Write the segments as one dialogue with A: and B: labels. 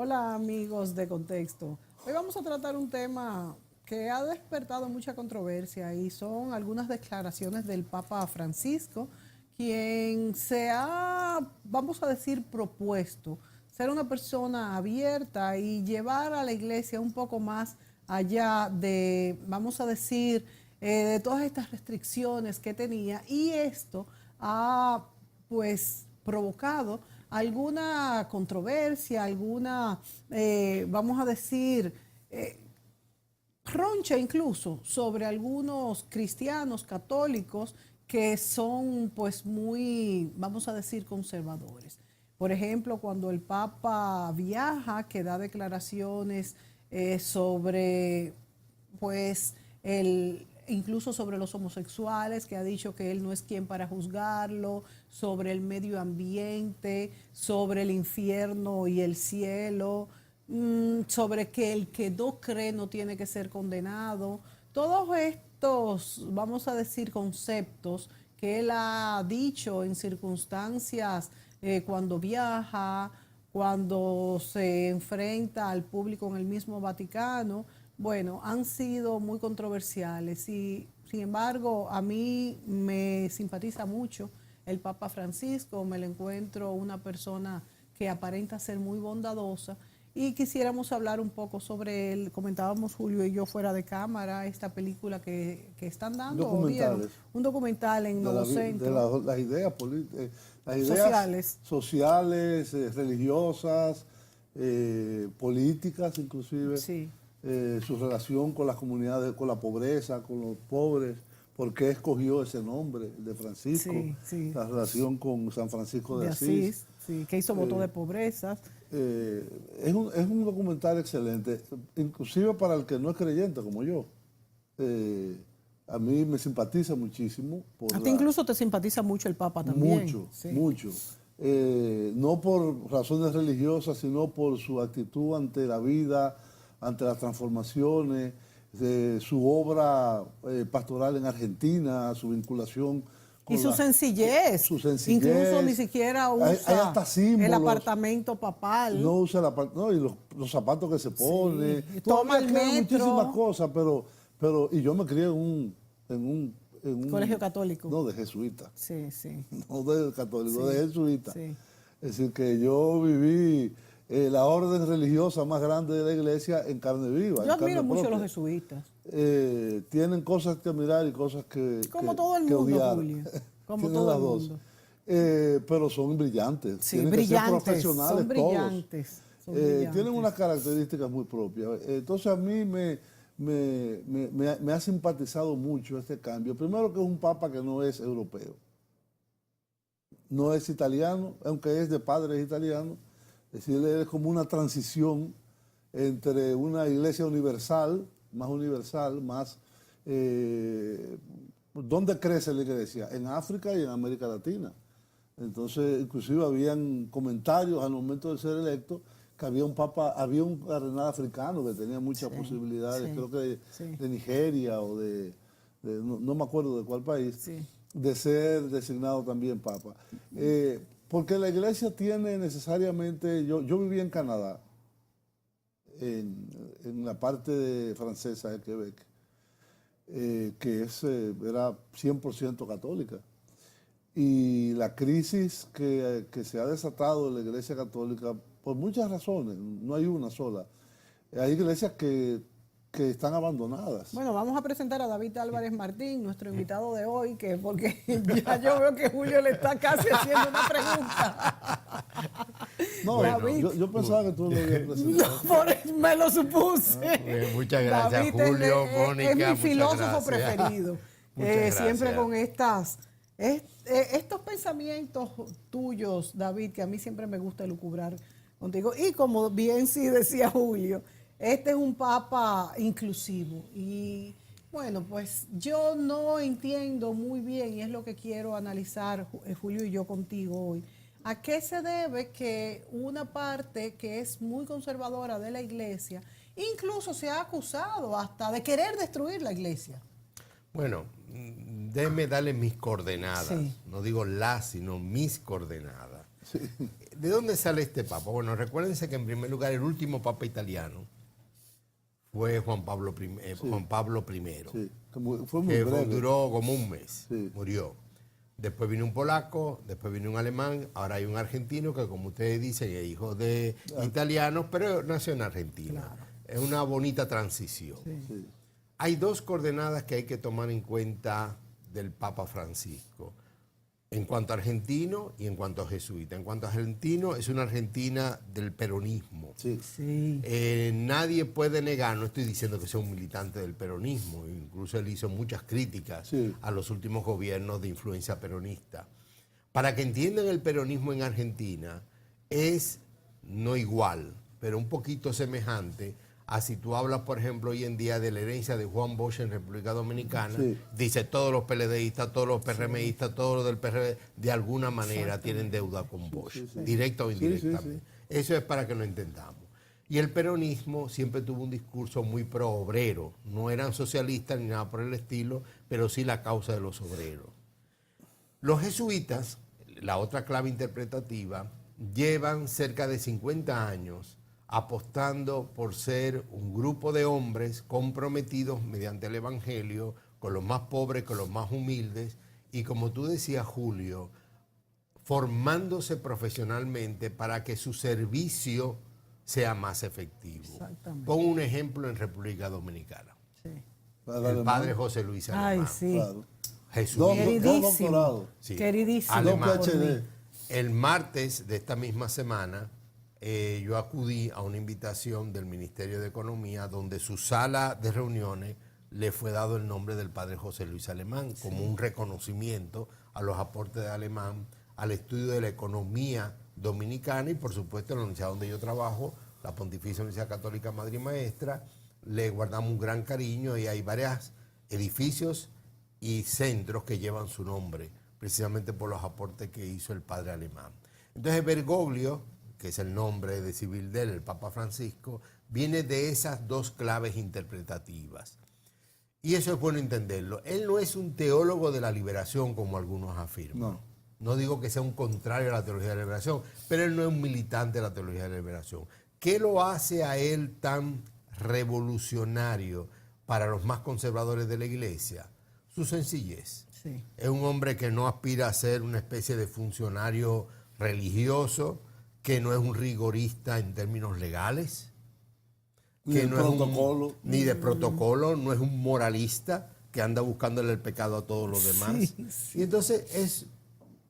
A: Hola amigos de Contexto. Hoy vamos a tratar un tema que ha despertado mucha controversia y son algunas declaraciones del Papa Francisco, quien se ha, vamos a decir, propuesto ser una persona abierta y llevar a la iglesia un poco más allá de, vamos a decir, de todas estas restricciones que tenía, y esto ha pues provocado alguna controversia, alguna, vamos a decir, roncha incluso sobre algunos cristianos católicos que son pues muy, vamos a decir, conservadores. Por ejemplo, cuando el Papa viaja, que da declaraciones sobre pues incluso sobre los homosexuales, que ha dicho que él no es quien para juzgarlo, sobre el medio ambiente, sobre el infierno y el cielo, sobre que el que no cree no tiene que ser condenado. Todos estos, vamos a decir, conceptos que él ha dicho en circunstancias cuando viaja, cuando se enfrenta al público en el mismo Vaticano, bueno, han sido muy controversiales y, sin embargo, a mí me simpatiza mucho el Papa Francisco, me lo encuentro una persona que aparenta ser muy bondadosa y quisiéramos hablar un poco sobre él. Comentábamos Julio y yo fuera de cámara esta película que están dando, ¿o vieron? Un documental en Nuevo Centro.
B: De las ideas políticas, las
A: ideas
B: sociales, religiosas, políticas inclusive.
A: Sí.
B: Su relación con las comunidades, con la pobreza, con los pobres, por qué escogió ese nombre de Francisco, la relación con San Francisco de Asís.
A: Sí, que hizo voto de pobreza.
B: Es un documental excelente, inclusive para el que no es creyente como yo. A mí me simpatiza muchísimo.
A: A ti incluso te simpatiza mucho el Papa también.
B: Mucho, mucho. No por razones religiosas, sino por su actitud ante la vida, ante las transformaciones, de su obra pastoral en Argentina, su vinculación con
A: su sencillez.
B: Su sencillez.
A: Incluso ni siquiera usa
B: hay hasta símbolos,
A: el apartamento papal.
B: No usa y los zapatos que se pone.
A: Sí. Toma el metro.
B: Muchísimas cosas, pero y yo me crié en un
A: colegio católico.
B: No, de jesuita.
A: Sí.
B: No de católico, de jesuita. Sí. Es decir, que yo viví la orden religiosa más grande de la iglesia en carne viva.
A: Yo admiro mucho a los jesuitas.
B: Tienen cosas que admirar y cosas que
A: como todo el mundo,
B: odiar.
A: Julio. Como todo el mundo.
B: Pero son brillantes.
A: Sí,
B: tienen
A: brillantes.
B: Que ser profesionales
A: son brillantes.
B: todos. Tienen unas características muy propias. Entonces a mí me ha simpatizado mucho este cambio. Primero, que es un papa que no es europeo. No es italiano, aunque es de padres italianos. Es decir, es como una transición entre una iglesia universal, más... ¿Dónde crece la iglesia? En África y en América Latina. Entonces, inclusive habían comentarios al momento de ser electo que había un cardenal africano que tenía muchas posibilidades, creo que de Nigeria o no me acuerdo de cuál país, de ser designado también papa. Porque la iglesia tiene necesariamente, yo viví en Canadá, en la parte francesa de Quebec, que era 100% católica. Y la crisis que se ha desatado en la iglesia católica, por muchas razones, no hay una sola. Hay iglesias que están abandonadas.
A: Bueno, vamos a presentar a David Álvarez Martín, nuestro invitado de hoy, porque ya yo veo que Julio le está casi haciendo una pregunta.
B: No, bueno, yo pensaba que tú lo habías presentado.
A: No, me lo supuse.
C: Muchas gracias, David, Julio, Mónica.
A: Es mi filósofo preferido. Siempre con estos pensamientos tuyos, David, que a mí siempre me gusta lucubrar contigo. Y como bien sí decía Julio, este es un papa inclusivo y bueno, pues yo no entiendo muy bien, y es lo que quiero analizar, Julio y yo contigo hoy, a qué se debe que una parte que es muy conservadora de la iglesia incluso se ha acusado hasta de querer destruir la iglesia.
C: Bueno, déjeme darle mis coordenadas, no digo las, sino mis coordenadas. ¿De dónde sale este papa? Bueno, recuérdense que en primer lugar el último papa italiano fue Juan Pablo I.
B: Sí, fue muy
C: que
B: breve.
C: duró como un mes,
B: Sí.
C: murió. Después vino un polaco, después vino un alemán, ahora hay un argentino que, como ustedes dicen, es hijo de italianos, pero nació en Argentina.
A: Claro.
C: Es una bonita transición.
B: Sí.
C: Hay dos coordenadas que hay que tomar en cuenta del Papa Francisco, en cuanto a argentino y en cuanto a jesuita. En cuanto a argentino, es una Argentina del peronismo.
B: Sí.
A: Sí.
C: Nadie puede negar, no estoy diciendo que sea un militante del peronismo, incluso él hizo muchas críticas
B: Sí.
C: a los últimos gobiernos de influencia peronista. Para que entiendan el peronismo en Argentina, es no igual, pero un poquito semejante a si tú hablas, por ejemplo, hoy en día de la herencia de Juan Bosch en República Dominicana,
B: Sí.
C: dice todos los PLDistas, todos los PRMistas, todos los del PRD, de alguna manera tienen deuda con Bosch, directa o indirectamente. Eso es para que lo entendamos. Y el peronismo siempre tuvo un discurso muy pro-obrero. No eran socialistas ni nada por el estilo, pero sí la causa de los obreros. Los jesuitas, la otra clave interpretativa, llevan cerca de 50 años apostando por ser un grupo de hombres comprometidos mediante el Evangelio con los más pobres, con los más humildes, y como tú decías, Julio, formándose profesionalmente para que su servicio sea más efectivo.
A: Exactamente.
C: Pongo un ejemplo en República Dominicana.
A: Sí.
B: Para
C: El
B: alemán,
C: padre José Luis
A: Ay,
C: Alemán.
A: sí.
B: claro.
C: Jesús.
B: Dos
A: Queridísimo.
B: doctorados.
C: Sí.
A: Queridísimo.
C: Alemán.
B: Dos PhD.
C: El martes de esta misma semana, yo acudí a una invitación del Ministerio de Economía donde su sala de reuniones le fue dado el nombre del padre José Luis Alemán como un reconocimiento a los aportes de Alemán al estudio de la economía dominicana, y por supuesto en la universidad donde yo trabajo, la Pontificia Universidad Católica Madre y Maestra, le guardamos un gran cariño y hay varios edificios y centros que llevan su nombre, precisamente por los aportes que hizo el padre Alemán. Entonces Bergoglio, que es el nombre de civil de él, el Papa Francisco, viene de esas dos claves interpretativas. Y eso es bueno entenderlo. Él no es un teólogo de la liberación, como algunos afirman. No digo que sea un contrario a la teología de la liberación, pero él no es un militante de la teología de la liberación. ¿Qué lo hace a él tan revolucionario para los más conservadores de la iglesia? Su sencillez.
A: Sí.
C: Es un hombre que no aspira a ser una especie de funcionario religioso, que no es un rigorista en términos legales,
B: Ni de
C: no es
B: protocolo.
C: ni de protocolo, no es un moralista que anda buscándole el pecado a todos los demás. Y entonces es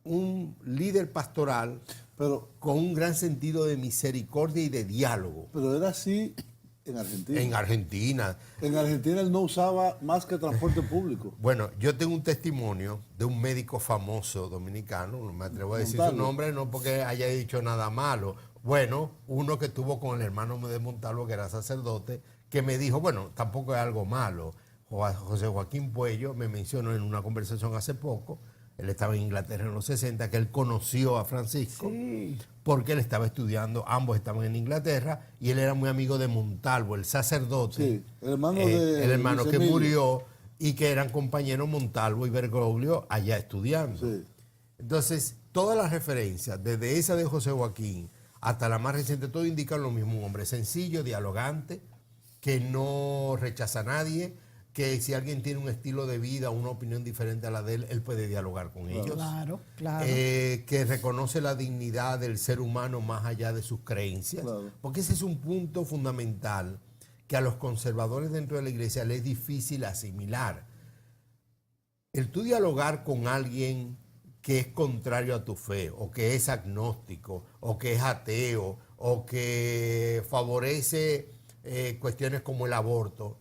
C: un líder pastoral
B: Pero,
C: con un gran sentido de misericordia y de diálogo.
B: pero era así en Argentina.
C: En Argentina.
B: En Argentina él no usaba más que transporte público.
C: Bueno, yo tengo un testimonio de un médico famoso dominicano, no me atrevo a decir
B: Montalvo.
C: su nombre, no porque haya dicho nada malo. Bueno, uno que estuvo con el hermano de Montalvo, que era sacerdote, que me dijo, bueno, tampoco es algo malo. José Joaquín Puello me mencionó en una conversación hace poco, él estaba en Inglaterra en los 60, que él conoció a Francisco, porque él estaba estudiando, ambos estaban en Inglaterra, y él era muy amigo de Montalvo, el sacerdote,
B: Sí, el hermano de
C: que
B: Luis Emilio.
C: murió, y que eran compañeros Montalvo y Bergoglio allá estudiando.
B: Sí.
C: Entonces, todas las referencias, desde esa de José Joaquín hasta la más reciente, todo indican lo mismo: un hombre sencillo, dialogante, que no rechaza a nadie, que si alguien tiene un estilo de vida, una opinión diferente a la de él, él puede dialogar con ellos.
A: Claro, claro.
C: Que reconoce la dignidad del ser humano más allá de sus creencias.
B: Claro.
C: Porque ese es un punto fundamental que a los conservadores dentro de la iglesia les es difícil asimilar. El tú dialogar con alguien que es contrario a tu fe, o que es agnóstico, o que es ateo, o que favorece cuestiones como el aborto,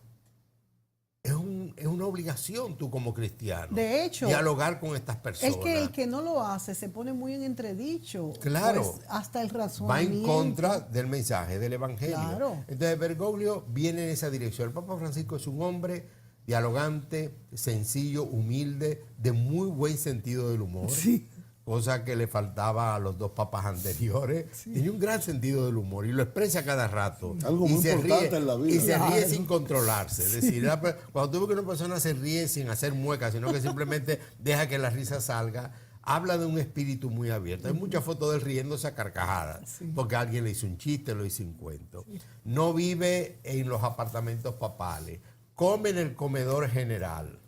C: es una obligación tú como cristiano.
A: De hecho,
C: dialogar con estas personas.
A: Es que el que no lo hace se pone muy en entredicho.
C: Claro.
A: Pues, hasta el
C: Va
A: razonamiento.
C: en contra del mensaje del Evangelio.
A: Claro.
C: Entonces Bergoglio viene en esa dirección. El Papa Francisco es un hombre dialogante, sencillo, humilde, de muy buen sentido del humor.
A: Sí.
C: Cosa que le faltaba a los dos papas anteriores. Tiene un gran sentido del humor y lo expresa cada rato.
B: Algo
C: y
B: muy
C: se
B: importante
C: ríe,
B: en la vida.
C: Y se ríe
A: Claro.
C: sin controlarse. Es decir, cuando tú ves que una persona se ríe sin hacer muecas, sino que simplemente deja que la risa salga, habla de un espíritu muy abierto. Hay muchas fotos de él riéndose a carcajadas,
A: Sí.
C: porque alguien le hizo un chiste, lo hizo un cuento. No vive en los apartamentos papales, come en el comedor general.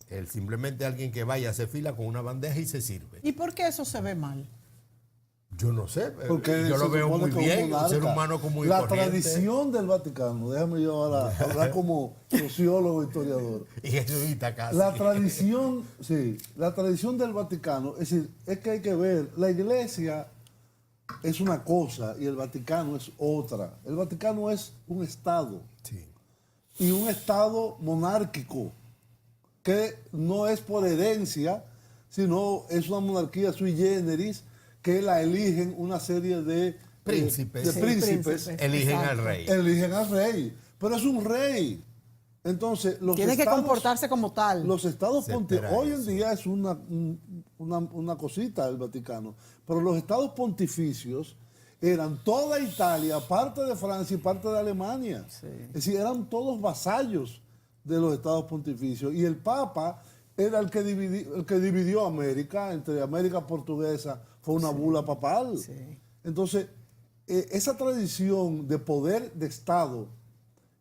C: Él simplemente alguien que vaya, se fila con una bandeja y se sirve.
A: ¿Y por qué eso se ve mal?
C: Yo no sé,
B: Porque
C: yo
B: se
C: lo veo
B: supone
C: muy
B: que un
C: bien, un ser
B: monarca,
C: humano con muy
B: la
C: corriente.
B: tradición del Vaticano, déjame yo ahora hablar como sociólogo, historiador.
C: Y jesuita casi.
B: La tradición, sí, la tradición del Vaticano, es decir, es que hay que ver, la iglesia es una cosa y el Vaticano es otra. El Vaticano es un estado
C: Sí.
B: y un estado monárquico que no es por herencia, sino es una monarquía sui generis que la eligen una serie de
C: Príncipes.
B: de
C: Sí,
B: príncipes.
C: Eligen al
A: Exacto.
C: rey.
B: Eligen al rey, pero es un rey. Entonces, los
A: Tiene que
B: estados,
A: comportarse como tal.
B: los estados
C: Se
B: pontificios,
C: espera
B: hoy en
C: eso.
B: día es una cosita el Vaticano, pero los estados pontificios eran toda Italia, parte de Francia y parte de Alemania.
A: Sí.
B: Es decir, eran todos vasallos de los estados pontificios. Y el Papa era el que dividió América, entre América portuguesa, fue una bula papal.
A: Sí.
B: Entonces, esa tradición de poder de Estado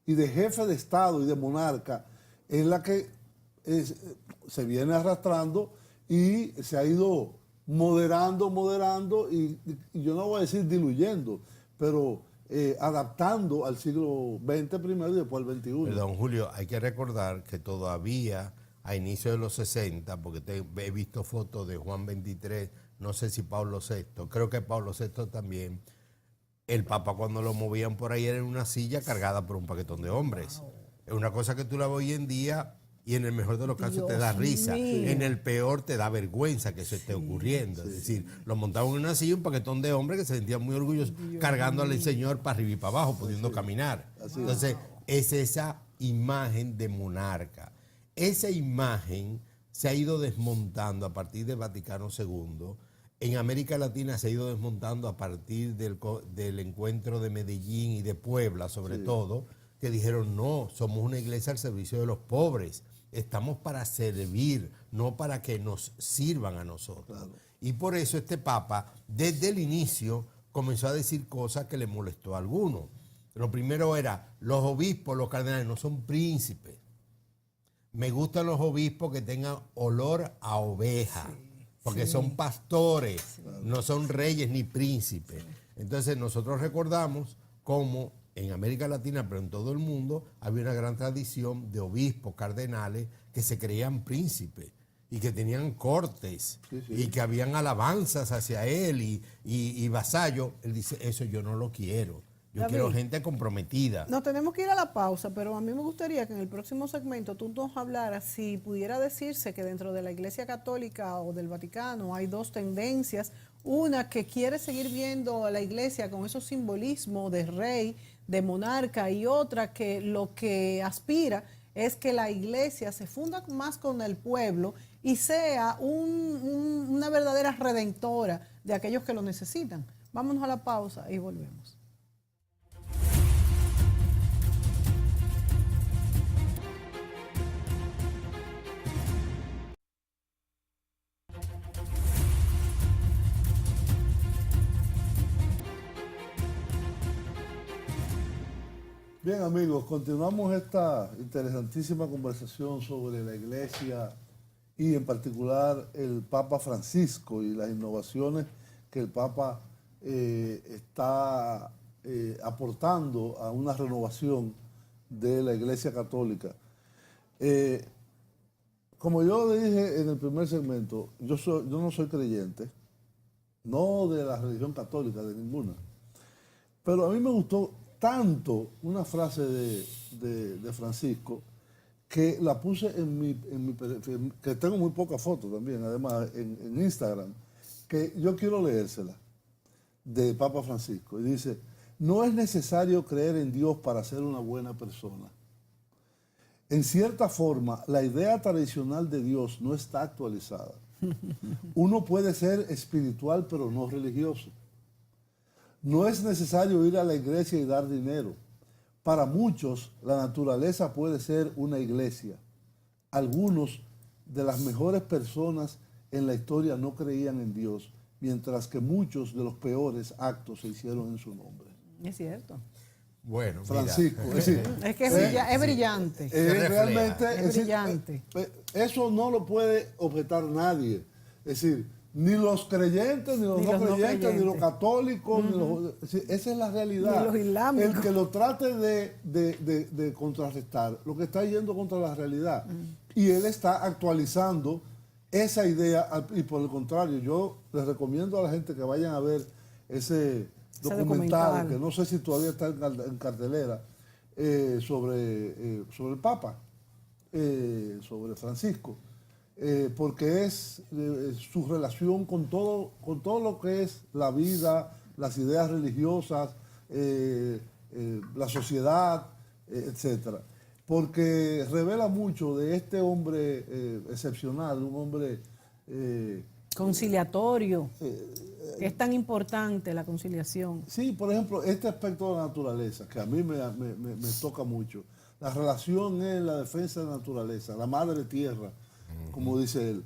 B: y de jefe de Estado y de monarca es la que se viene arrastrando y se ha ido moderando y yo no voy a decir diluyendo, pero adaptando al siglo XX primero y después al XXI.
C: Perdón, Julio, hay que recordar que todavía a inicios de los 60, porque he visto fotos de Juan XXIII, no sé si Pablo VI, creo que Pablo VI también, el Papa cuando lo movían por ahí era en una silla cargada por un paquetón de hombres. Es una cosa que tú la ves hoy en día y en el mejor de los casos te da
A: Dios
C: risa,
A: mío.
C: en el peor te da vergüenza que eso esté ocurriendo. Es decir, lo montaban en una silla un paquetón de hombres que se sentían muy orgullosos cargándole al Señor para arriba y para abajo, pudiendo caminar. Entonces, es esa imagen de monarca. Esa imagen se ha ido desmontando a partir del Vaticano II. En América Latina se ha ido desmontando a partir del encuentro de Medellín y de Puebla, sobre todo, que dijeron, no, somos una iglesia al servicio de los pobres. Estamos para servir, no para que nos sirvan a nosotros. Claro. Y por eso este Papa, desde el inicio, comenzó a decir cosas que le molestó a algunos. Lo primero era, los obispos, los cardenales, no son príncipes. Me gustan los obispos que tengan olor a oveja, porque son pastores, no son reyes ni príncipes. Entonces nosotros recordamos cómo en América Latina, pero en todo el mundo, había una gran tradición de obispos, cardenales, que se creían príncipes y que tenían cortes y que habían alabanzas hacia él y vasallos. Él dice, eso yo no lo quiero. Yo
A: David,
C: quiero gente comprometida.
A: No tenemos que ir a la pausa, pero a mí me gustaría que en el próximo segmento tú nos hablaras si pudiera decirse que dentro de la Iglesia Católica o del Vaticano hay dos tendencias. Una que quiere seguir viendo a la Iglesia con esos simbolismos de rey, de monarca, y otra que lo que aspira es que la Iglesia se funda más con el pueblo y sea una verdadera redentora de aquellos que lo necesitan. Vámonos a la pausa y volvemos.
B: Bien, amigos, continuamos esta interesantísima conversación sobre la Iglesia y en particular el Papa Francisco y las innovaciones que el Papa está aportando a una renovación de la Iglesia Católica. Como yo le dije en el primer segmento, yo no soy creyente, no de la religión católica, de ninguna, pero a mí me gustó tanto una frase de Francisco que la puse en mi perfil, que tengo muy pocas fotos también, además en Instagram, que yo quiero leérsela, de Papa Francisco. Y dice, no es necesario creer en Dios para ser una buena persona. En cierta forma, la idea tradicional de Dios no está actualizada. Uno puede ser espiritual pero no religioso. No es necesario ir a la iglesia y dar dinero. Para muchos, la naturaleza puede ser una iglesia. Algunos de las mejores personas en la historia no creían en Dios, mientras que muchos de los peores actos se hicieron en su nombre.
A: Es cierto.
C: Bueno,
B: Francisco,
C: mira.
B: es decir,
A: Es que es brillante.
C: refleja.
B: realmente
A: Es
B: decir,
A: brillante.
B: eso no lo puede objetar nadie. Es decir, ni los creyentes, ni los no creyentes, ni los católicos, es decir, esa es la realidad.
A: Ni los islámicos.
B: El que lo trate de contrarrestar, lo que está yendo contra la realidad. Y él está actualizando esa idea, y por el contrario, yo les recomiendo a la gente que vayan a ver ese documental, que no sé si todavía está en cartelera, sobre el Papa, sobre Francisco, porque es su relación con todo lo que es la vida, las ideas religiosas, la sociedad, etcétera. Porque revela mucho de este hombre excepcional, un hombre
A: conciliatorio, que es tan importante la conciliación.
B: Sí, por ejemplo, este aspecto de la naturaleza, que a mí me toca mucho. La relación en la defensa de la naturaleza, la madre tierra, como dice él,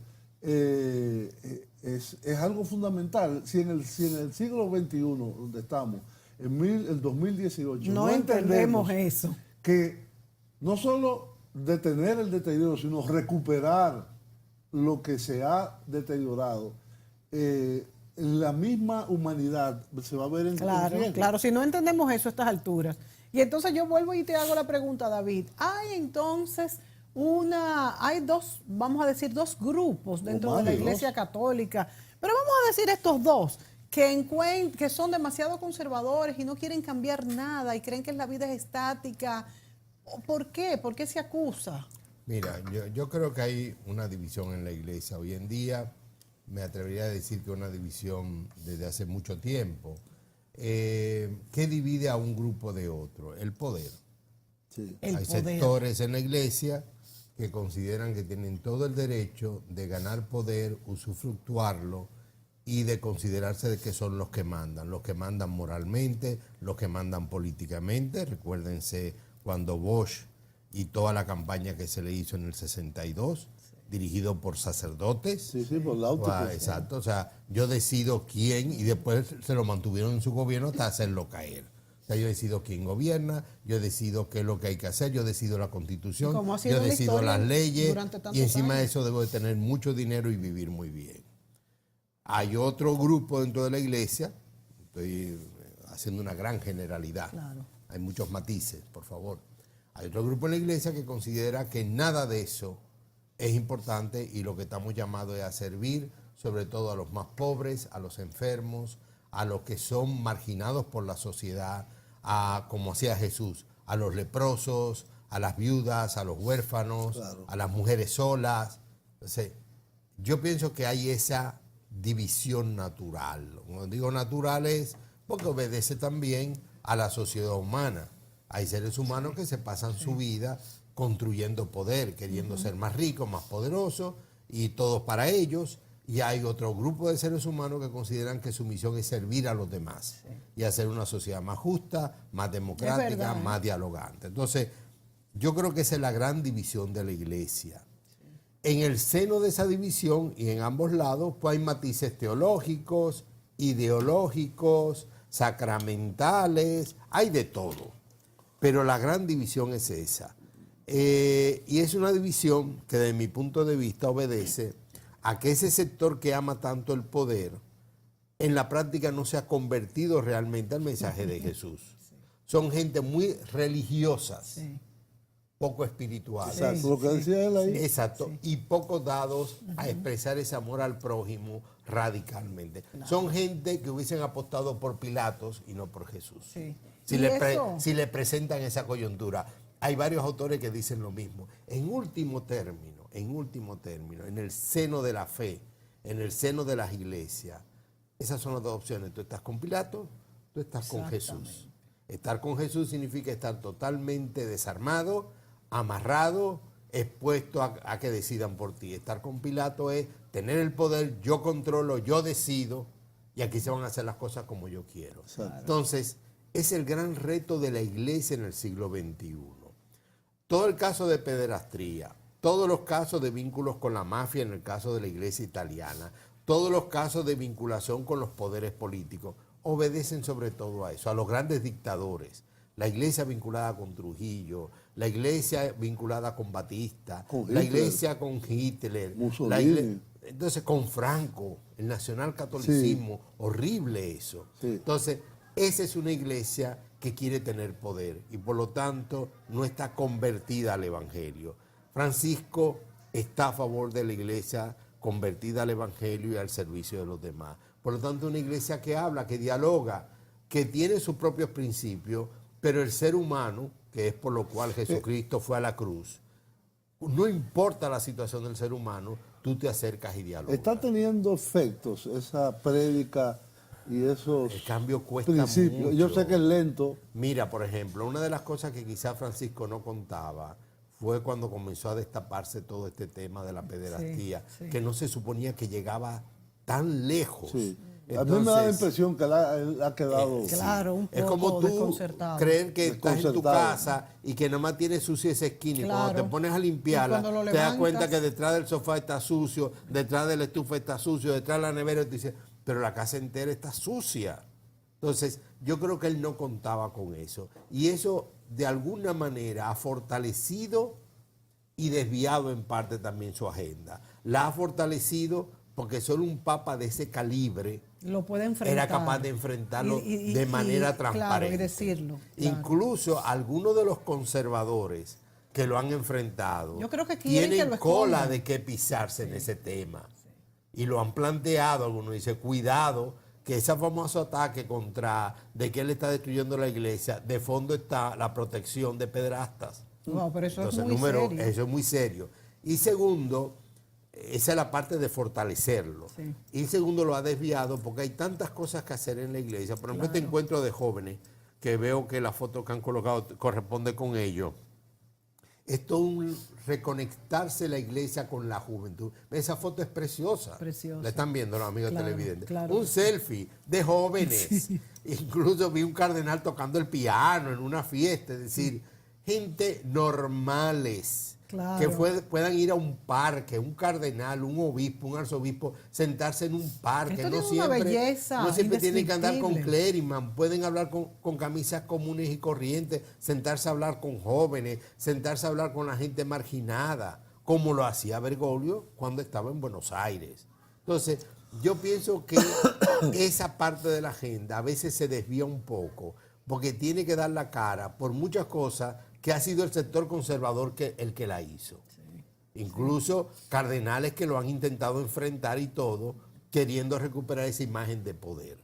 B: es algo fundamental. Si en el siglo XXI, donde estamos, en el 2018,
A: no entendemos eso.
B: Que no solo detener el deterioro, sino recuperar lo que se ha deteriorado, la misma humanidad se va a ver en riesgo.
A: Claro, si no entendemos eso a estas alturas. Y entonces yo vuelvo y te hago la pregunta, David. Hay entonces vamos a decir, dos grupos dentro de la Iglesia Católica, pero vamos a decir estos dos, que son demasiado conservadores y no quieren cambiar nada y creen que la vida es estática. ¿Por qué? ¿Por qué se acusa?
C: Mira, yo creo que hay una división en la Iglesia hoy en día. Me atrevería a decir que una división desde hace mucho tiempo. ¿Qué divide a un grupo de otro? El poder.
B: Sí.
C: Hay sectores en la Iglesia que consideran que tienen todo el derecho de ganar poder, usufructuarlo y de considerarse de que son los que mandan moralmente, los que mandan políticamente. Recuérdense cuando Bosch y toda la campaña que se le hizo en el 62, dirigido por sacerdotes.
B: Sí, por Láuticos.
C: Exacto, o sea, yo decido quién, y después se lo mantuvieron en su gobierno hasta hacerlo caer. O sea, yo decido quién gobierna, yo decido qué es lo que hay que hacer, yo decido la Constitución, yo decido las leyes, y encima de eso debo de tener mucho dinero y vivir muy bien. Hay otro grupo dentro de la Iglesia, estoy haciendo una gran generalidad, hay muchos matices, por favor. Hay otro grupo en la Iglesia que considera que nada de eso es importante y lo que estamos llamados es a servir sobre todo a los más pobres, a los enfermos, a los que son marginados por la sociedad, como hacía Jesús, a los leprosos, a las viudas, a los huérfanos, a las mujeres solas. Entonces, yo pienso que hay esa división natural. Cuando digo natural es porque obedece también a la sociedad humana. Hay seres humanos que se pasan su vida construyendo poder, queriendo ser más ricos, más poderosos, y todos para ellos. Y hay otro grupo de seres humanos que consideran que su misión es servir a los demás y hacer una sociedad más justa, más democrática, más dialogante. Entonces, yo creo que esa es la gran división de la Iglesia. En el seno de esa división y en ambos lados, pues hay matices teológicos, ideológicos, sacramentales, hay de todo. Pero la gran división es esa. Y es una división que desde mi punto de vista obedece a que ese sector que ama tanto el poder, en la práctica no se ha convertido realmente al mensaje de Jesús. Son gente muy religiosas, poco espirituales.
B: Exacto, lo que decía él ahí.
C: Exacto, y poco dados a expresar ese amor al prójimo radicalmente. Son gente que hubiesen apostado por Pilatos y no por Jesús. Si le presentan esa coyuntura. Hay varios autores que dicen lo mismo. En último término, en el seno de la fe, en el seno de las iglesias, esas son las dos opciones. Tú estás con Pilato, tú estás con Jesús. Estar con Jesús significa estar totalmente desarmado, amarrado, expuesto a que decidan por ti. Estar con Pilato es tener el poder, yo controlo, yo decido, y aquí se van a hacer las cosas como yo quiero. Entonces, es el gran reto de la iglesia en el siglo XXI. Todo el caso de pederastría, todos los casos de vínculos con la mafia en el caso de la iglesia italiana, todos los casos de vinculación con los poderes políticos, obedecen sobre todo a eso, a los grandes dictadores. La iglesia vinculada con Trujillo, la iglesia vinculada con Batista, la iglesia con Hitler, entonces con Franco, el nacionalcatolicismo, horrible eso. Sí. Entonces, esa es una iglesia que quiere tener poder y por lo tanto no está convertida al evangelio. Francisco está a favor de la iglesia convertida al evangelio y al servicio de los demás. Por lo tanto, una iglesia que habla, que dialoga, que tiene sus propios principios, pero el ser humano, que es por lo cual Jesucristo fue a la cruz, no importa la situación del ser humano, tú te acercas y dialogas.
B: Está teniendo efectos esa prédica y esos
C: el cambio cuesta
B: principios.
C: mucho.
B: Yo sé que es lento.
C: Mira, por ejemplo, una de las cosas que quizás Francisco no contaba fue cuando comenzó a destaparse todo este tema de la pederastía, que no se suponía que llegaba tan lejos.
B: Sí. Entonces, a mí me da la impresión que él ha quedado...
A: claro, un poco
C: es como tú creer que estás en tu casa y que nada más tienes sucia esa esquina y cuando te pones a limpiarla te das cuenta que detrás del sofá está sucio, detrás de la estufa está sucio, detrás de la nevera te dice, pero la casa entera está sucia. Entonces, yo creo que él no contaba con eso. Y eso, de alguna manera, ha fortalecido y desviado en parte también su agenda. La ha fortalecido porque solo un papa de ese calibre
A: lo puede enfrentar.
C: Era capaz de enfrentarlo de manera transparente.
A: Claro, y decirlo. Claro.
C: Incluso algunos de los conservadores que lo han enfrentado
A: yo creo que
C: tienen
A: que
C: cola de que pisarse en ese tema. Sí. Y lo han planteado, algunos dicen, cuidado, que ese famoso ataque contra de que él está destruyendo la iglesia, de fondo está la protección de pederastas.
A: No, pero eso
C: Entonces,
A: es muy serio.
C: Eso es muy serio. Y segundo, esa es la parte de fortalecerlo. Sí. Y segundo, lo ha desviado porque hay tantas cosas que hacer en la iglesia. Por ejemplo, este encuentro de jóvenes, que veo que la foto que han colocado corresponde con ello. Es todo un reconectarse la iglesia con la juventud. Esa foto es preciosa. La están viendo los amigos televidentes. Claro. Un selfie de jóvenes. Sí. Incluso vi un cardenal tocando el piano en una fiesta. Es decir, gente normales. Claro. Que puedan ir a un parque, un cardenal, un obispo, un arzobispo, sentarse en un parque.
A: No siempre
C: tienen que andar con clériman, pueden hablar con camisas comunes y corrientes, sentarse a hablar con jóvenes, sentarse a hablar con la gente marginada, como lo hacía Bergoglio cuando estaba en Buenos Aires. Entonces, yo pienso que esa parte de la agenda a veces se desvía un poco, porque tiene que dar la cara por muchas cosas que ha sido el sector conservador el que la hizo. Sí. Incluso cardenales que lo han intentado enfrentar y todo, queriendo recuperar esa imagen de poder.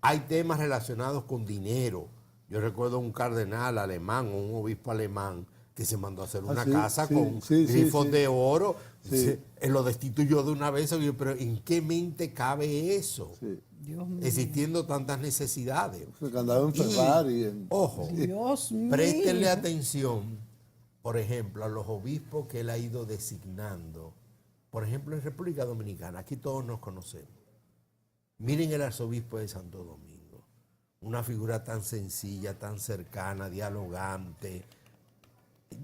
C: Hay temas relacionados con dinero. Yo recuerdo un cardenal alemán o un obispo alemán que se mandó a hacer una casa con grifos de oro. Lo destituyó de una vez. Pero ¿en qué mente cabe eso? Sí. Existiendo tantas necesidades.
B: Que andaba en Ferrari.
C: Ojo, préstenle atención, por ejemplo, a los obispos que él ha ido designando. Por ejemplo, en República Dominicana, aquí todos nos conocemos. Miren el arzobispo de Santo Domingo, una figura tan sencilla, tan cercana, dialogante,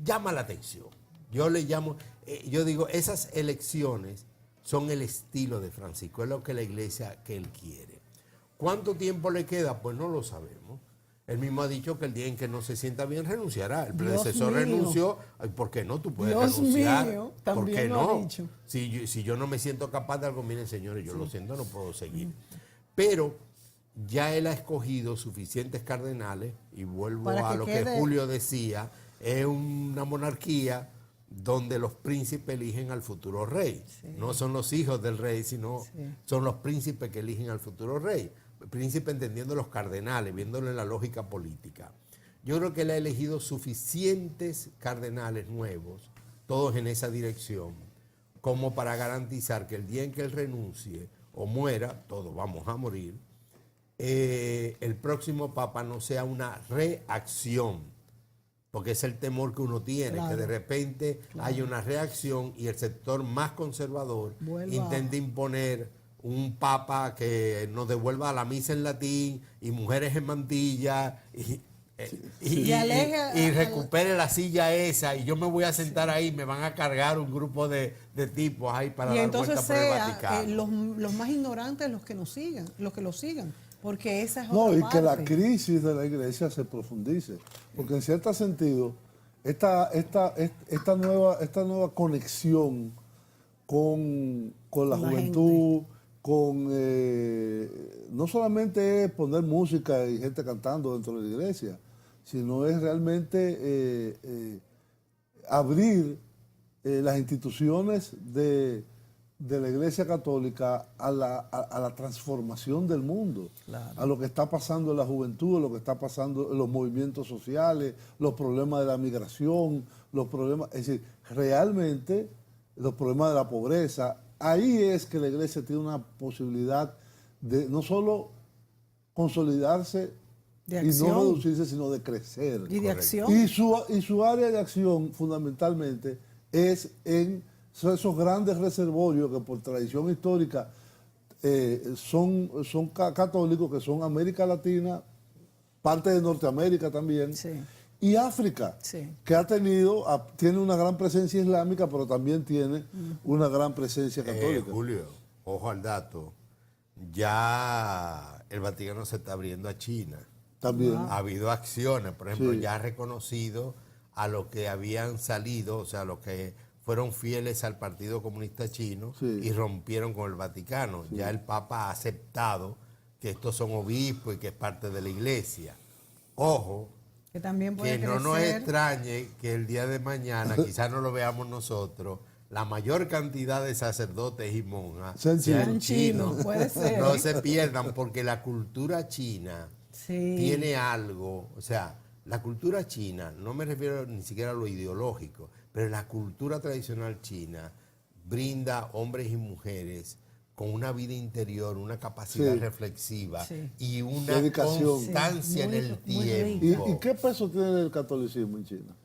C: llama la atención. Yo le llamo, yo digo, esas elecciones son el estilo de Francisco, es lo que la iglesia que él quiere. ¿Cuánto tiempo le queda? Pues no lo sabemos. Él mismo ha dicho que el día en que no se sienta bien renunciará. El predecesor renunció. ¿Por qué no? Tú puedes renunciar.
A: Mío, ¿por qué no?
C: Si yo no me siento capaz de algo, miren señores, yo lo siento, no puedo seguir. Pero ya él ha escogido suficientes cardenales, y vuelvo a lo que Julio decía, es una monarquía donde los príncipes eligen al futuro rey. Sí. No son los hijos del rey, sino son los príncipes que eligen al futuro rey. El príncipe entendiendo los cardenales, viéndole la lógica política. Yo creo que él ha elegido suficientes cardenales nuevos, todos en esa dirección, como para garantizar que el día en que él renuncie o muera, todos vamos a morir, el próximo papa no sea una reacción. Porque es el temor que uno tiene, que de repente haya una reacción y el sector más conservador intente imponer un papa que nos devuelva la misa en latín y mujeres en mantilla.
A: Y aleje
C: y
A: a-
C: recupere la silla esa y yo me voy a sentar ahí, me van a cargar un grupo de tipos ahí para
A: y
C: dar
A: entonces
C: vuelta por el
A: sea
C: Vaticano.
A: los más ignorantes los que nos sigan, los que lo sigan, porque esa es
B: No,
A: otra
B: y
A: parte.
B: que la crisis de la iglesia se profundice. Porque en cierto sentido, esta nueva conexión con la
A: La
B: juventud, no solamente es poner música y gente cantando dentro de la iglesia, sino es realmente abrir las instituciones de la Iglesia Católica a la transformación del mundo,
A: Claro.
B: a lo que está pasando en la juventud, a lo que está pasando en los movimientos sociales, los problemas de la migración, los problemas, es decir, realmente los problemas de la pobreza. Ahí es que la Iglesia tiene una posibilidad de no solo consolidarse
A: De
B: y no
A: acción.
B: reducirse, sino de crecer.
A: Y de
C: Correcto.
A: acción.
B: Y su área de acción fundamentalmente es en esos grandes reservorios que por tradición histórica son católicos, que son América Latina, parte de Norteamérica también,
A: Sí.
B: y África,
A: Sí.
B: que tiene una gran presencia islámica, pero también tiene una gran presencia católica.
C: Julio, ojo al dato, ya el Vaticano se está abriendo a China.
B: También.
C: Ha habido acciones, por ejemplo,
B: Sí.
C: ya ha reconocido a los que habían salido, o sea, los que fueron fieles al Partido Comunista Chino
B: Sí.
C: y rompieron con el Vaticano. Ya el Papa ha aceptado que estos son obispos y que es parte de la iglesia. Ojo,
A: Que también puede
C: que no nos
A: crecer.
C: extrañe que el día de mañana, quizás no lo veamos nosotros, la mayor cantidad de sacerdotes y monjas
B: Sean
C: sean
A: chinos.
C: chinos.
A: Puede ser.
C: No se pierdan, porque la cultura china
A: Sí.
C: tiene algo, o sea, la cultura china, no me refiero ni siquiera a lo ideológico, pero la cultura tradicional china brinda hombres y mujeres con una vida interior, una capacidad
B: Sí.
C: reflexiva
A: Sí.
C: y una
B: Dedicación.
C: constancia
A: Sí,
C: en el
A: muy
C: tiempo.
B: ¿Y qué peso tiene el catolicismo en China?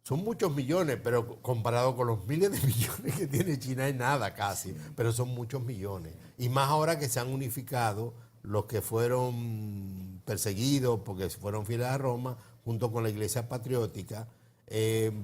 C: Son muchos millones, pero comparado con los miles de millones que tiene China es nada casi, pero son muchos millones. Y más ahora que se han unificado los que fueron perseguidos porque fueron fieles a Roma, junto con la Iglesia Patriótica.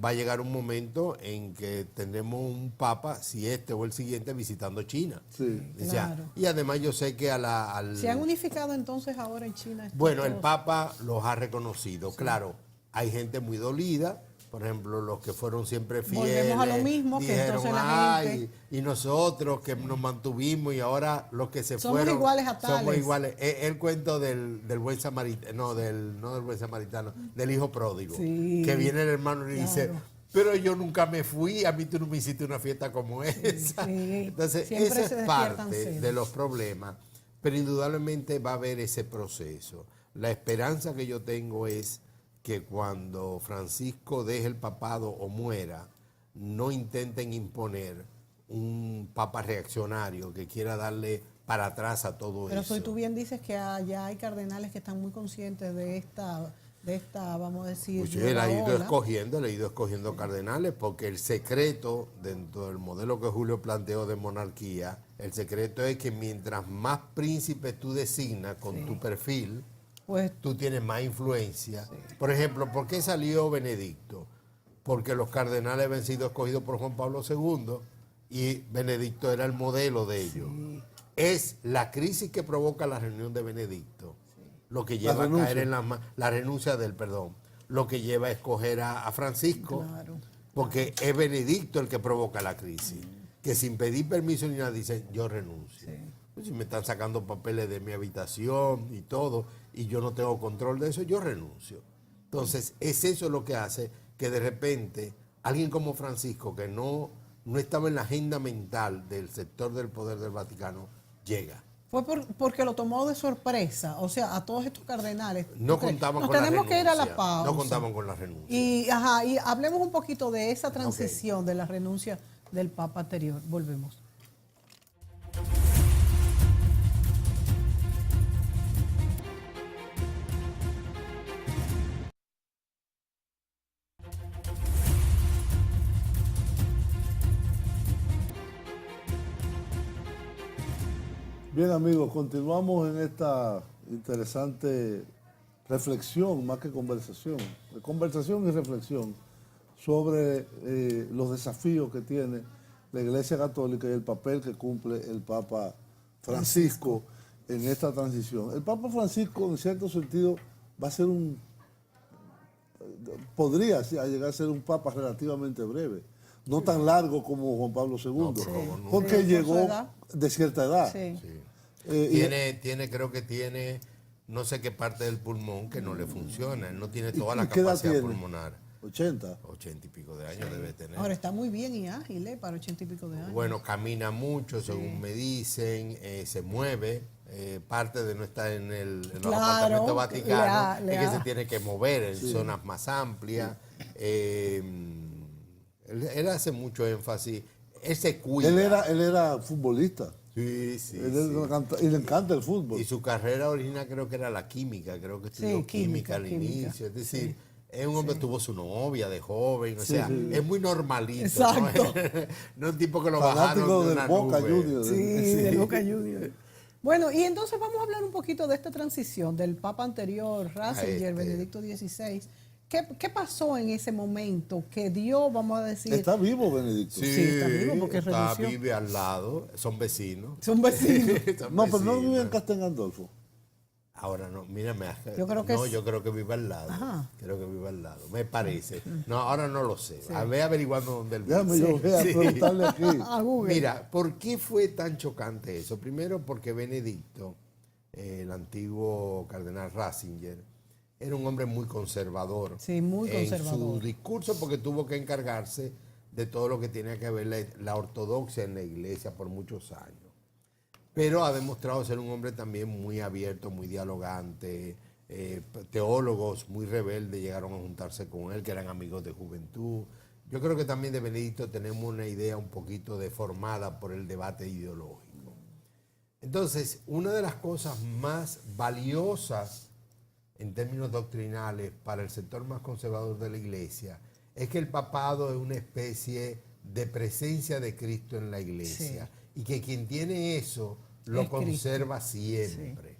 C: Va a llegar un momento en que tendremos un papa, si este o el siguiente, visitando China.
B: Sí.
C: O sea,
A: Claro.
C: y además yo sé que al...
A: Se han unificado entonces ahora en China. estos
C: Bueno, el
A: dos.
C: Papa los ha reconocido. Claro, hay gente muy dolida, por ejemplo, los que fueron siempre fieles.
A: Volvemos a lo mismo, que
C: dijeron,
A: entonces la gente-
C: "Ay, y nosotros que nos mantuvimos y ahora los que se
A: Somos
C: fueron
A: iguales a
C: somos
A: tales".
C: iguales. El cuento del buen samaritano, no del buen samaritano, del hijo pródigo,
A: Sí.
C: que viene el hermano y dice,
A: Claro.
C: pero yo nunca me fui, a mí tú no me hiciste una fiesta como esa.
A: sí.
C: Entonces,
A: Siempre
C: esa
A: se
C: es
A: despiertan
C: parte
A: celos.
C: de los problemas, pero indudablemente va a haber ese proceso. La esperanza que yo tengo es que cuando Francisco deje el papado o muera, no intenten imponer un papa reaccionario que quiera darle para atrás a todo
A: Pero
C: eso.
A: tú bien dices que ya hay cardenales que están muy conscientes de esta vamos a decir,
C: Pues sí,
A: nueva
C: él ha
A: ola.
C: ido escogiendo cardenales, porque el secreto, dentro del modelo que Julio planteó de monarquía, el secreto es que mientras más príncipes tú designas con tu perfil,
A: Pues
C: tú tienes más influencia. Por ejemplo, ¿por qué salió Benedicto? Porque los cardenales habían sido escogidos por Juan Pablo II y Benedicto era el modelo de ellos. Es la crisis que provoca la reunión de Benedicto lo que lleva a caer en la renuncia del perdón, lo que lleva a escoger a Francisco,
A: Claro.
C: porque es Benedicto el que provoca la crisis, que sin pedir permiso ni nada dice, yo renuncio. Pues si me están sacando papeles de mi habitación y todo, y yo no tengo control de eso, yo renuncio. Entonces, es eso lo que hace que de repente alguien como Francisco, que no estaba en la agenda mental del sector del poder del Vaticano, llega.
A: fue porque lo tomó de sorpresa, o sea, a todos estos cardenales.
C: No
A: Ok,
C: contaban
A: nos
C: con la
A: tenemos
C: renuncia.
A: que ir a la pausa.
C: No contaban con la renuncia.
A: Y hablemos un poquito de esa transición de la renuncia del Papa anterior. Volvemos.
B: Bien amigos, continuamos en esta interesante reflexión más que conversación, conversación y reflexión sobre los desafíos que tiene la Iglesia Católica y el papel que cumple el Papa Francisco en esta transición. El Papa Francisco, en cierto sentido, va a ser podría llegar a ser un Papa relativamente breve, no tan largo como Juan Pablo II, porque llegó de cierta edad.
A: Sí.
C: Creo que tiene, no sé qué parte del pulmón que no le funciona, él no tiene toda la
B: qué edad
C: capacidad
B: tiene?
C: pulmonar.
B: 80.
C: 80 y pico de años debe tener.
A: Ahora está muy bien y ágil, para 80 y pico de años.
C: Bueno, camina mucho, según me dicen, se mueve. Parte de no estar en los apartamentos vaticanos es que se tiene que mover en zonas más amplias. Él hace mucho énfasis. Él se cuida.
B: Él era futbolista.
C: Sí, sí.
B: Y le encanta el fútbol.
C: Y su carrera original creo que era la química, creo que estudió química al inicio. Es decir, es un hombre que tuvo su novia de joven, o sea, es muy normalito.
A: Exacto.
C: No es un tipo que lo
B: fanático
C: bajaron de
B: del
C: una
B: Boca
C: nube.
B: Juniors.
A: Sí, del Boca Juniors. Bueno, y entonces vamos a hablar un poquito de esta transición del Papa anterior, Ratzinger, Benedicto XVI. ¿Qué pasó en ese momento que dio, vamos a decir?
B: Está vivo Benedicto.
A: Sí, está vivo porque renunció.
C: Vive al lado, son vecinos.
A: Son vecinos.
B: No, pero no vive en Castel Gandolfo.
C: Ahora no, mírame.
A: Yo creo que
C: yo creo que vive al lado.
A: Ajá.
C: Creo que vive al lado, me parece. No, ahora no lo sé. A ver averiguando dónde él vive.
B: Déjame yo voy a preguntarle aquí.
A: A Google.
C: Mira, ¿por qué fue tan chocante eso? Primero porque Benedicto, el antiguo cardenal Ratzinger, era un hombre muy conservador.
A: Sí, muy conservador.
C: En su discurso, porque tuvo que encargarse de todo lo que tenía que ver la ortodoxia en la iglesia por muchos años. Pero ha demostrado ser un hombre también muy abierto, muy dialogante. Teólogos muy rebeldes llegaron a juntarse con él, que eran amigos de juventud. Yo creo que también de Benedicto tenemos una idea un poquito deformada por el debate ideológico. Entonces, una de las cosas más valiosas en términos doctrinales para el sector más conservador de la iglesia es que el papado es una especie de presencia de Cristo en la iglesia y que quien tiene eso lo conserva siempre. Sí.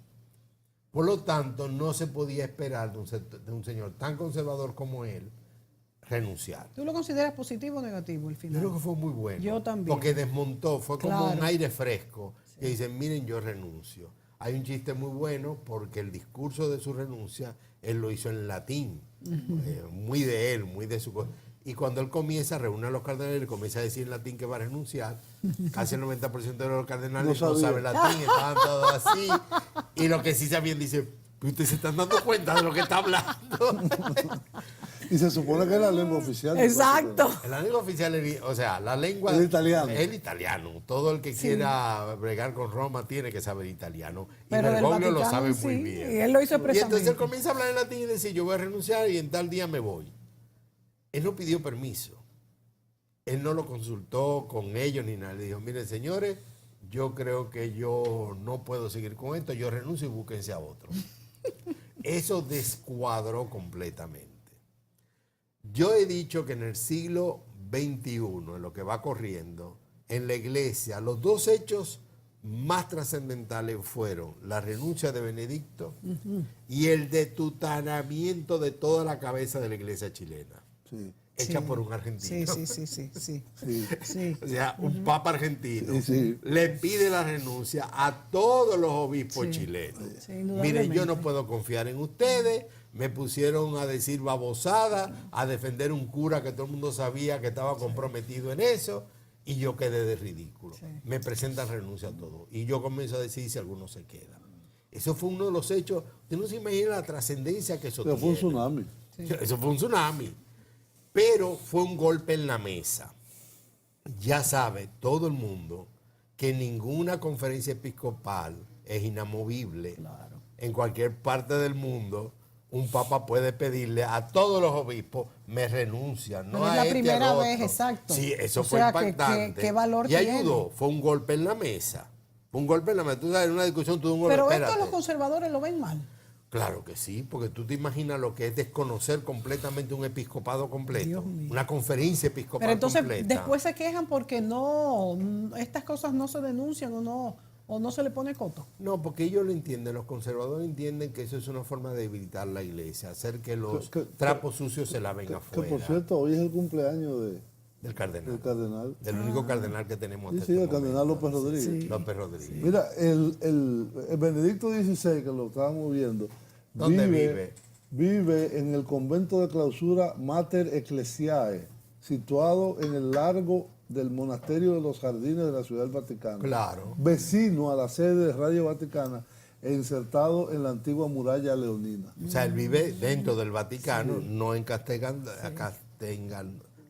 C: Por lo tanto, no se podía esperar de un señor tan conservador como él renunciar.
A: ¿Tú lo consideras positivo o negativo el final?
C: Yo creo que fue muy bueno.
A: Yo también.
C: Porque desmontó, fue como un aire fresco. Sí. Que dicen, miren, yo renuncio. Hay un chiste muy bueno porque el discurso de su renuncia, él lo hizo en latín. Muy de él, muy de su cosa. Y cuando él comienza, reúne a los cardenales y comienza a decir en latín que va a renunciar, casi el 90% de los cardenales no sabe latín, estaban todos así. Y los que sí sabían dicen, ustedes se están dando cuenta de lo que está hablando.
B: Y se supone que es la lengua oficial.
A: Exacto.
C: La lengua oficial, o sea, la lengua...
B: El italiano.
C: El italiano. Todo el que quiera bregar con Roma tiene que saber italiano.
A: Pero
C: y Bergoglio lo sabe muy bien.
A: Y él lo hizo expresamente.
C: Y entonces él comienza a hablar en latín y decir, yo voy a renunciar y en tal día me voy. Él no pidió permiso. Él no lo consultó con ellos ni nada. Le dijo, miren, señores, yo creo que yo no puedo seguir con esto, yo renuncio y búsquense a otro. Eso descuadró completamente. Yo he dicho que en el siglo XXI, en lo que va corriendo, en la iglesia, los dos hechos más trascendentales fueron la renuncia de Benedicto y el detutanamiento de toda la cabeza de la iglesia chilena.
B: Sí.
C: Hecha por un argentino.
A: Sí.
C: O sea, un papa argentino le pide la renuncia a todos los obispos chilenos. Miren, yo no puedo confiar en ustedes. Me pusieron a decir babosada, a defender un cura que todo el mundo sabía que estaba comprometido en eso, y yo quedé de ridículo. Me presentan renuncia a todo. Y yo comienzo a decir si alguno se queda. Eso fue uno de los hechos. Usted no se imagina la trascendencia que eso tiene.
B: Fue un tsunami.
C: Eso fue un tsunami. Pero fue un golpe en la mesa. Ya sabe todo el mundo que ninguna conferencia episcopal es inamovible.
A: Claro.
C: En cualquier parte del mundo, un papa puede pedirle a todos los obispos, me renuncian. No
A: es la primera vez, exacto.
C: Sí, eso fue impactante.
A: ¿Qué valor
C: y ayudó, fue un golpe en la mesa. Fue un golpe en la mesa. Tú sabes, en una discusión tuvo un golpe.
A: Pero esto los conservadores lo ven mal.
C: Claro que sí, porque tú te imaginas lo que es desconocer completamente un episcopado completo, una conferencia episcopal completa.
A: Pero entonces después se quejan porque no, estas cosas no se denuncian o o no se le pone coto.
C: No, porque ellos lo entienden, los conservadores entienden que eso es una forma de debilitar la iglesia, hacer que los trapos sucios se laven afuera.
B: Que por cierto, hoy es el cumpleaños
C: Del cardenal.
B: del cardenal.
C: Del único cardenal que tenemos.
B: Sí,
C: hasta
B: sí,
C: este
B: el cardenal
C: momento.
B: López Rodríguez.
A: Sí.
C: López Rodríguez.
B: Mira, el Benedicto XVI, que lo estábamos viendo,
C: ¿Dónde vive?
B: Vive en el convento de clausura Mater Ecclesiae, situado en el largo del monasterio de los Jardines de la Ciudad del Vaticano.
C: Claro.
B: Vecino a la sede de Radio Vaticana e insertado en la antigua muralla leonina.
C: O sea, él vive dentro del Vaticano, no en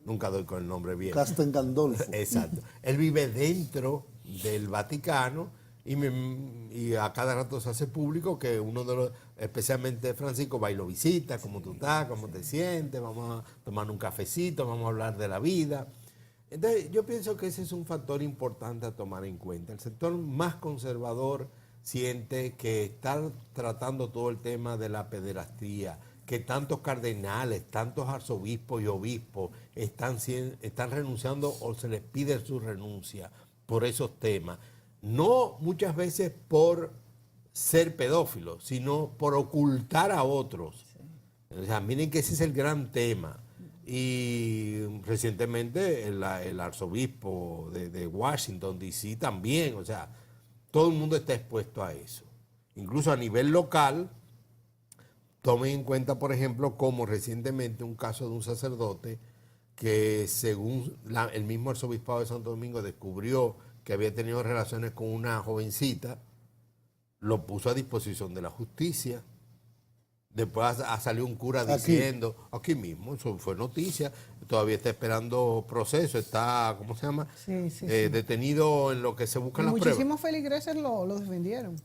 C: nunca doy con el nombre bien.
B: Castel Gandolfo.
C: Exacto. Él vive dentro del Vaticano y a cada rato se hace público que uno de los, especialmente Francisco, va y lo visita, cómo tú estás, cómo te sientes, vamos a tomar un cafecito, vamos a hablar de la vida. Entonces, yo pienso que ese es un factor importante a tomar en cuenta. El sector más conservador siente que está tratando todo el tema de la pederastía, que tantos cardenales, tantos arzobispos y obispos están renunciando o se les pide su renuncia por esos temas. No muchas veces por ser pedófilos, sino por ocultar a otros. O sea, miren que ese es el gran tema. Y recientemente el arzobispo de Washington, D.C. también, o sea, todo el mundo está expuesto a eso. Incluso a nivel local, tomen en cuenta, por ejemplo, como recientemente un caso de un sacerdote que según el mismo arzobispado de Santo Domingo descubrió que había tenido relaciones con una jovencita, lo puso a disposición de la justicia. Después ha salido un cura diciendo, aquí mismo, eso fue noticia, todavía está esperando proceso, está, ¿cómo se llama? Detenido en lo que se buscan las pruebas.
A: Muchísimos feligreses lo defendieron,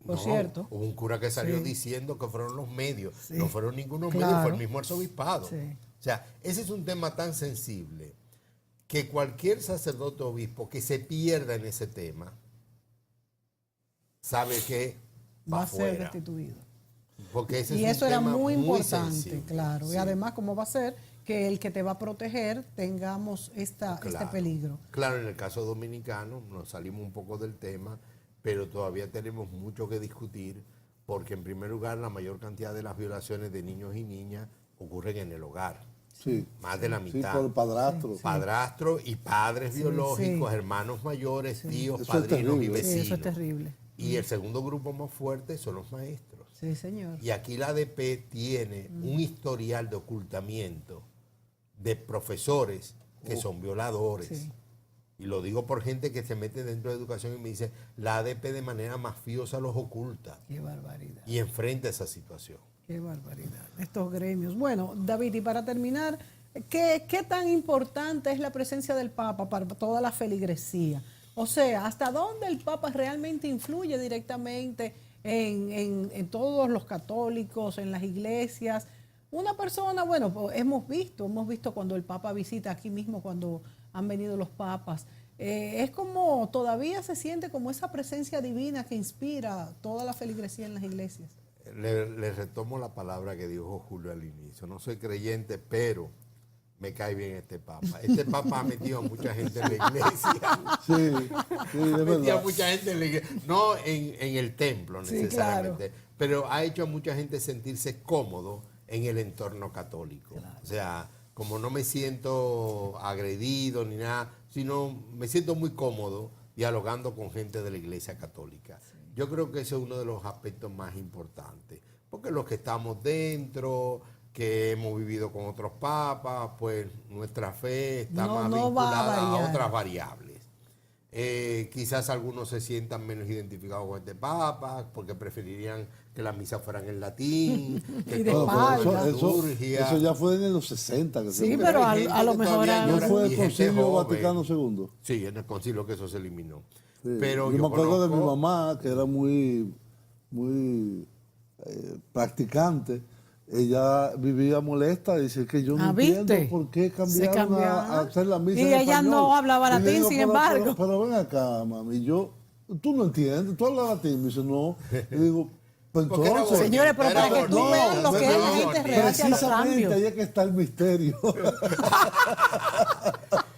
A: por
C: No,
A: cierto.
C: hubo un cura que salió diciendo que fueron los medios,
A: Sí.
C: no fueron ninguno
A: Claro.
C: medios, fue el mismo arzobispado.
A: Sí.
C: O sea, ese es un tema tan sensible que cualquier sacerdote o obispo que se pierda en ese tema sabe que
A: Va a ser
C: afuera.
A: destituido.
C: Porque ese
A: Y
C: es
A: eso
C: un
A: era
C: tema
A: muy importante,
C: sensible.
A: claro.
C: Sí.
A: Y además, ¿cómo va a ser que el que te va a proteger tengamos este peligro?
C: Claro, en el caso dominicano nos salimos un poco del tema, pero todavía tenemos mucho que discutir, porque en primer lugar la mayor cantidad de las violaciones de niños y niñas ocurren en el hogar.
B: Sí.
C: Más de la
B: Sí,
C: mitad.
B: por el padrastro.
C: Padrastro y padres biológicos,
A: sí.
C: hermanos mayores, tíos,
B: Eso es
C: padrinos y
B: terrible.
A: Sí,
C: vecinos.
A: eso es terrible.
C: Y el segundo grupo más fuerte son los maestros.
A: Sí, señor.
C: Y aquí la ADP tiene un historial de ocultamiento de profesores que son violadores.
A: Sí.
C: Y lo digo por gente que se mete dentro de educación y me dice, la ADP de manera mafiosa los oculta
A: Qué barbaridad.
C: y enfrenta esa situación.
A: Qué barbaridad. Estos gremios. Bueno, David, y para terminar, ¿qué tan importante es la presencia del Papa para toda la feligresía? O sea, ¿hasta dónde el Papa realmente influye directamente en todos los católicos, en las iglesias? Una persona, bueno, pues hemos visto cuando el Papa visita aquí mismo, cuando han venido los papas, es como todavía se siente como esa presencia divina que inspira toda la feligresía en las iglesias.
C: Le retomo la palabra que dijo Julio al inicio. No soy creyente, pero me cae bien este Papa. Este Papa ha metido a mucha gente en la iglesia.
B: Sí, sí,
C: Ha
B: es
C: metido a
B: verdad.
C: mucha gente en la iglesia. No en el templo
A: Sí,
C: necesariamente, pero ha hecho a mucha gente sentirse cómodo en el entorno católico. O sea, como no me siento agredido ni nada, sino me siento muy cómodo dialogando con gente de la iglesia católica. Yo creo que ese es uno de los aspectos más importantes, porque los que estamos dentro, que hemos vivido con otros papas, pues nuestra fe está
A: No-
C: más
A: no va a
C: vinculada a
A: variar.
C: otras variables. Quizás algunos se sientan menos identificados con este papa, porque preferirían que las misas fueran en latín, que
A: Y de
C: todo
A: espalda.
C: fuera en
B: Eso
C: liturgia.
B: ya fue en los 60. Que
A: Sí,
B: se-
A: pero
C: hay gente
A: a lo
C: que
A: mejor
C: todavía
B: ¿No
C: llora
B: fue
C: y
B: el
C: gente
B: Concilio
C: joven.
B: Vaticano II?
C: Sí, en el concilio que eso se eliminó.
B: Sí.
C: Pero
B: yo me acuerdo de mi
C: conozco-
B: mamá, que era muy practicante. Ella vivía molesta, dice que yo no entiendo
A: ¿viste?
B: por qué
A: Se
B: cambiaron
A: cambiaron.
B: a hacer la misa
A: Y
B: en
A: ella
B: español.
A: no hablaba
B: Y le
A: latín,
B: digo,
A: sin
B: pero-
A: embargo.
B: Pero ven acá, mami, tú no entiendes, tú hablas latín. Me dice, no. Y digo, pues
C: Porque era
B: entonces...
C: bonito,
A: Señores, pero
C: era
A: para que tú
C: bonito,
A: veas lo que es la
C: era
A: gente
C: bonito.
A: reacia a los
B: Precisamente
A: cambios.
B: ahí es que está el misterio.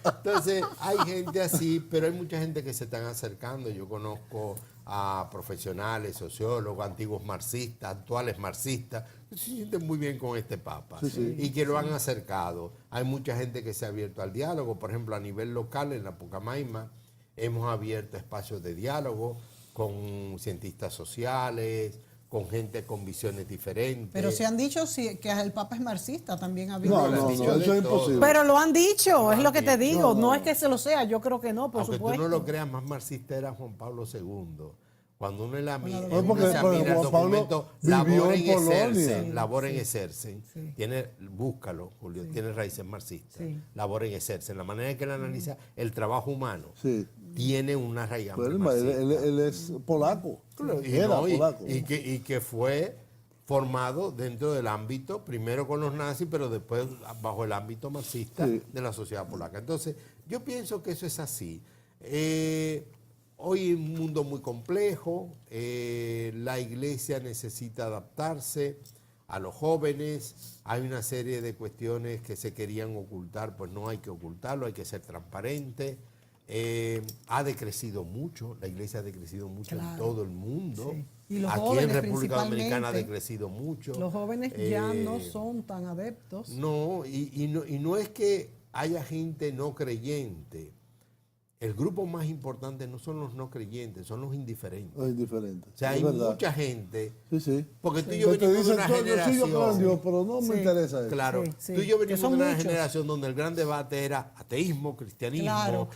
C: Entonces Entonces, hay gente así, pero hay mucha gente que se están acercando. Yo conozco a profesionales, sociólogos, antiguos marxistas, actuales marxistas, que se sienten muy bien con este Papa y que lo han acercado. Hay mucha gente que se ha abierto al diálogo. Por ejemplo, a nivel local, en la Pucamaima, hemos abierto espacios de diálogo con cientistas sociales, con gente con visiones diferentes.
A: Pero se han dicho que el Papa es marxista, también ha habido.
B: No, eso es imposible.
A: Pero lo han dicho, es lo que te digo. No es que se lo sea, yo creo que no, por
C: Aunque
A: supuesto.
C: tú no lo creas, más marxista era Juan Pablo II. Cuando uno
B: porque
C: mira el
B: Juan Pablo
C: documento,
B: vivió en Polonia.
C: labor en exercen, búscalo, Julio, tiene raíces marxistas, labor en exercen. La manera en que él analiza el trabajo humano tiene una raíz marxista.
B: Él es polaco. Era polaco.
C: Y que fue formado dentro del ámbito, primero con los nazis, pero después bajo el ámbito marxista de la sociedad polaca. Entonces, yo pienso que eso es así. Hoy es un mundo muy complejo, la iglesia necesita adaptarse a los jóvenes, hay una serie de cuestiones que se querían ocultar, pues no hay que ocultarlo, hay que ser transparente. Ha decrecido mucho, la iglesia ha decrecido mucho en todo el mundo.
A: Y los
C: aquí
A: jóvenes,
C: en República Dominicana ha decrecido mucho.
A: Los jóvenes ya no son tan adeptos.
C: No, y no es que haya gente no creyente. El grupo más importante no son los no creyentes, son los indiferentes.
B: Los indiferentes.
C: O sea, hay mucha gente.
B: Sí.
C: Porque tú y yo
B: Que te
C: venimos de
B: dicen,
C: una generación.
B: yo creo en Dios, pero no me interesa eso.
C: Claro. Tú y yo venimos de una generación donde el gran debate era ateísmo, cristianismo,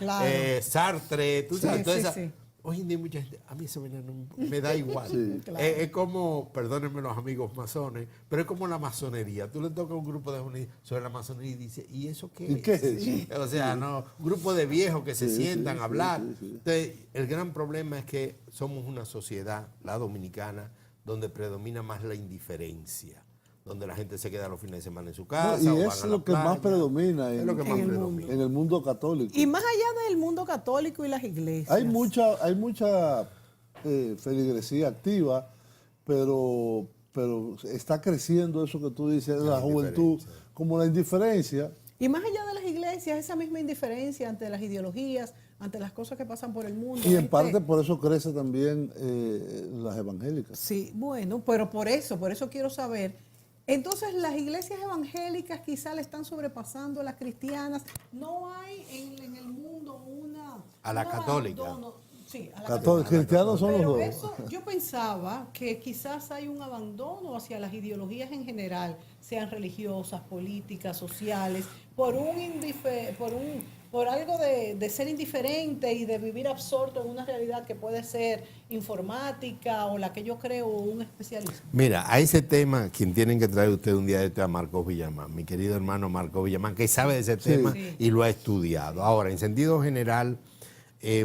C: Sartre, tú sabes, toda esa. Hoy en día mucha gente, a mí eso me da igual. Es como, perdónenme los amigos masones, pero es como la masonería. Tú le tocas a un grupo de jóvenes sobre la masonería y dice, ¿y eso qué es?
B: ¿Y qué es?
C: O sea, no, un grupo de viejos que se sientan a hablar. Entonces, el gran problema es que somos una sociedad, la dominicana, donde predomina más la indiferencia, donde la gente se queda los fines de semana en su casa.
B: Y es lo que más predomina en el mundo católico.
A: Y más allá del mundo católico y las iglesias.
B: Hay mucha feligresía activa, pero está creciendo eso que tú dices, la juventud, como la indiferencia.
A: Y más allá de las iglesias, esa misma indiferencia ante las ideologías, ante las cosas que pasan por el mundo.
B: Y en parte por eso crece también las evangélicas.
A: Sí, bueno, pero por eso quiero saber. Entonces, las iglesias evangélicas quizá le están sobrepasando a las cristianas. No hay en el mundo una...
C: A la católica.
A: Sí, a la
B: católica. Cristianos son
A: pero
B: los dos.
A: eso, yo pensaba que quizás hay un abandono hacia las ideologías en general, sean religiosas, políticas, sociales, por algo de ser indiferente y de vivir absorto en una realidad que puede ser informática o la que yo creo un especialista.
C: Mira, a ese tema, quien tienen que traer usted un día de esto a Marcos Villamán, mi querido hermano Marcos Villamán, que sabe de ese tema y lo ha estudiado. Ahora, en sentido general,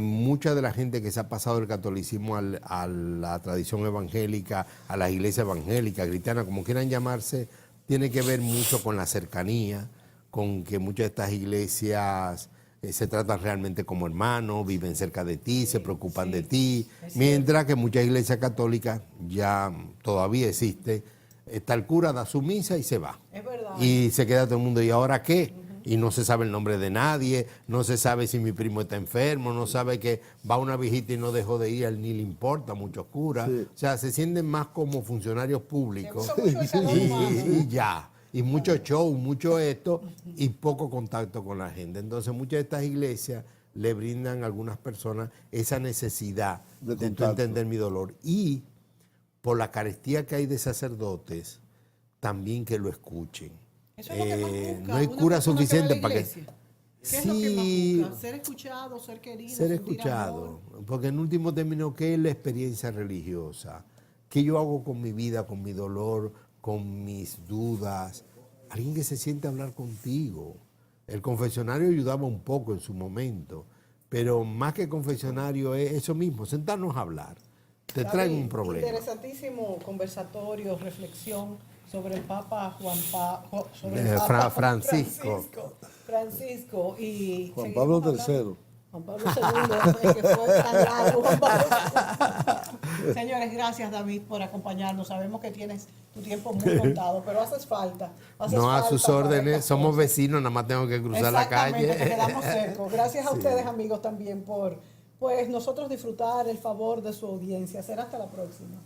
C: mucha de la gente que se ha pasado del catolicismo a la tradición evangélica, a las iglesias evangélicas, cristianas, como quieran llamarse, tiene que ver mucho con la cercanía, con que muchas de estas iglesias se tratan realmente como hermanos, viven cerca de ti, se preocupan de ti, mientras que muchas iglesias católicas ya todavía existe, está el cura, da su misa y se va.
A: Es verdad.
C: Y se queda todo el mundo, ¿y ahora qué? Y no se sabe el nombre de nadie, no se sabe si mi primo está enfermo, no sabe que va una viejita y no dejó de ir, a él ni le importa, a muchos curas. O sea, se sienten más como funcionarios públicos y ya. Y mucho show, mucho esto y poco contacto con la gente. Entonces muchas de estas iglesias le brindan a algunas personas esa necesidad de tú entender mi dolor. Y por la carestía que hay de sacerdotes, también que lo escuchen.
A: Eso es lo que más busca,
C: no hay cura suficiente para que...
A: ¿Qué es lo que más busca? Ser escuchado, ser querido,
C: ser escuchado. Porque en último término, ¿qué es la experiencia religiosa? ¿Qué yo hago con mi vida, con mi dolor, con mis dudas? Alguien que se siente a hablar contigo. El confesionario ayudaba un poco en su momento, pero más que confesionario es eso mismo, sentarnos a hablar. Te traen un problema.
A: Interesantísimo conversatorio, reflexión sobre el Papa
C: Francisco.
A: Francisco y
B: Juan Pablo III.
A: Juan Pablo II, que fue tan largo, Juan Pablo II. Señores, gracias David por acompañarnos. Sabemos que tienes tu tiempo muy contado, pero haces falta.
C: No, a sus órdenes, somos vecinos, nada más tengo que cruzar la calle.
A: Exactamente, que quedamos cerca. Gracias a ustedes, amigos, también por nosotros disfrutar el favor de su audiencia. Será hasta la próxima.